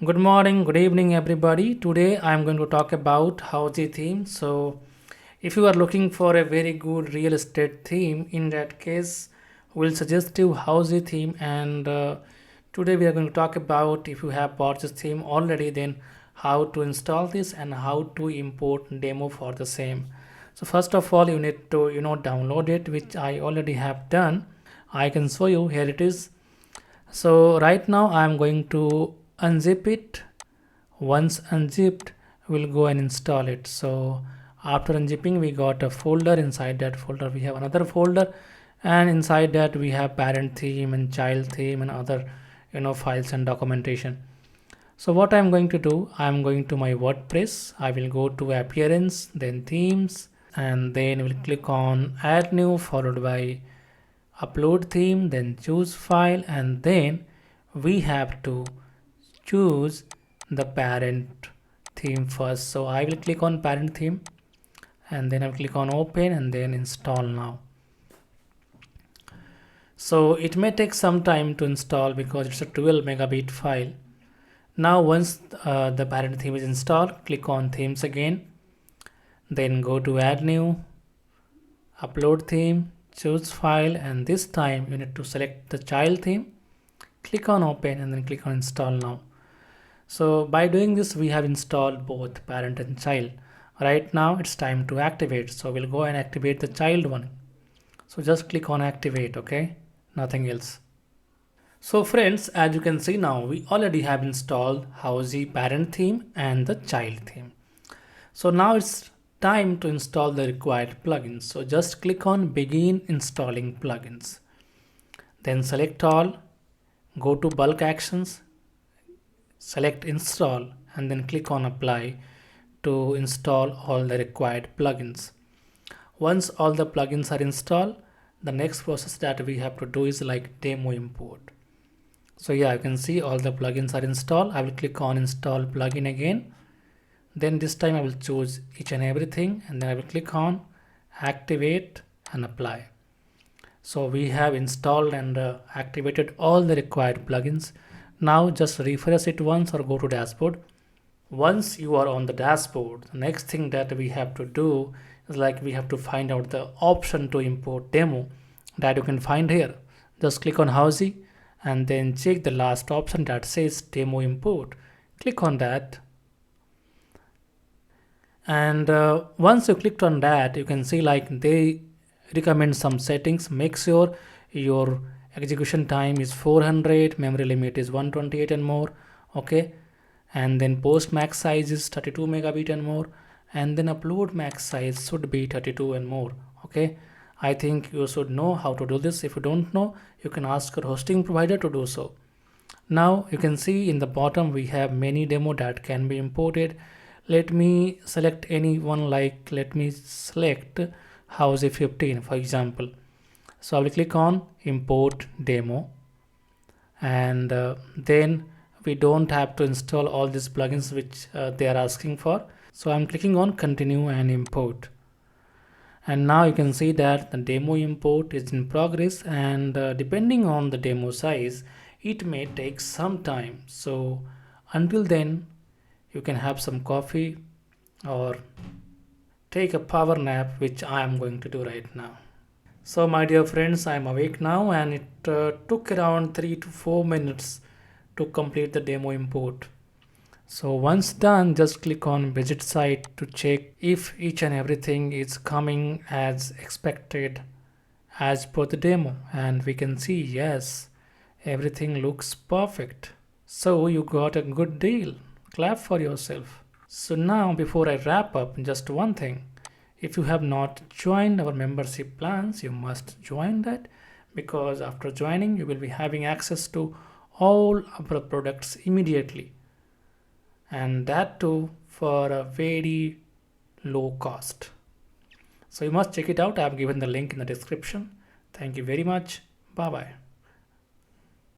Good morning, good evening, everybody. Today I am going to talk about Houzez theme. So, if you are looking for a very good real estate theme, in that case, we'll suggest you Houzez theme. And today we are going to talk about if you have bought this theme already, then how to install this and how to import demo for the same. So, first of all, you need to download it, which I already have done. I can show you. Here it is. So right now I am going to unzip it. Once unzipped, we'll go and install it. So after unzipping, we got a folder. Inside that folder we have another folder, and inside that we have parent theme and child theme and other files and documentation. So what I'm going to do, I'm going to my WordPress. I will go to appearance, then themes, and then we'll click on add new, followed by upload theme, then choose file, and then we have to choose the parent theme first. So I will click on parent theme, and then I'll click on open and then install now. So it may take some time to install because it's a 12 megabit file. Now once the parent theme is installed, click on themes again, then go to add new, upload theme, choose file, and this time you need to select the child theme, click on open, and then click on install now. So by doing this, we have installed both parent and child. Right now it's time to activate, so we'll go and activate the child one. So just click on activate. Okay, nothing else. So friends, as you can see now, we already have installed Houzez parent theme and the child theme. So now it's time to install the required plugins. So just click on begin installing plugins, then select all, go to bulk actions, select install, and then click on apply to install all the required plugins. Once all the plugins are installed, the next process that we have to do is like demo import. So yeah, you can see all the plugins are installed. I will click on install plugin again. Then this time I will choose each and everything, and then I will click on activate and apply. So we have installed and activated all the required plugins. Now just refresh it once or go to dashboard. Once you are on the dashboard, the next thing that we have to do is like we have to find out the option to import demo that you can find here. Just click on Houzez and then check the last option that says demo import. Click on that. And once you clicked on that, you can see like they recommend some settings. Make sure your execution time is 400, memory limit is 128 and more. Okay, and then post max size is 32 megabit and more, and then upload max size should be 32 and more. Okay, I think you should know how to do this. If you don't know, you can ask your hosting provider to do so. Now you can see in the bottom we have many demo that can be imported. Let me select any one, like let me select Houzez 15 for example. So I will click on import demo, and then we don't have to install all these plugins which they are asking for. So I'm clicking on continue and import, and now you can see that the demo import is in progress, and depending on the demo size it may take some time. So until then you can have some coffee or take a power nap, which I am going to do right now. So my dear friends, I am awake now, and it took around 3 to 4 minutes to complete the demo import. So once done, just click on visit site to check if each and everything is coming as expected as per the demo, and we can see yes, everything looks perfect. So you got a good deal. Clap for yourself. So now before I wrap up, just one thing. If you have not joined our membership plans, you must join that, because after joining you will be having access to all our products immediately, and that too for a very low cost. So you must check it out. I have given the link in the description. Thank you very much. Bye bye.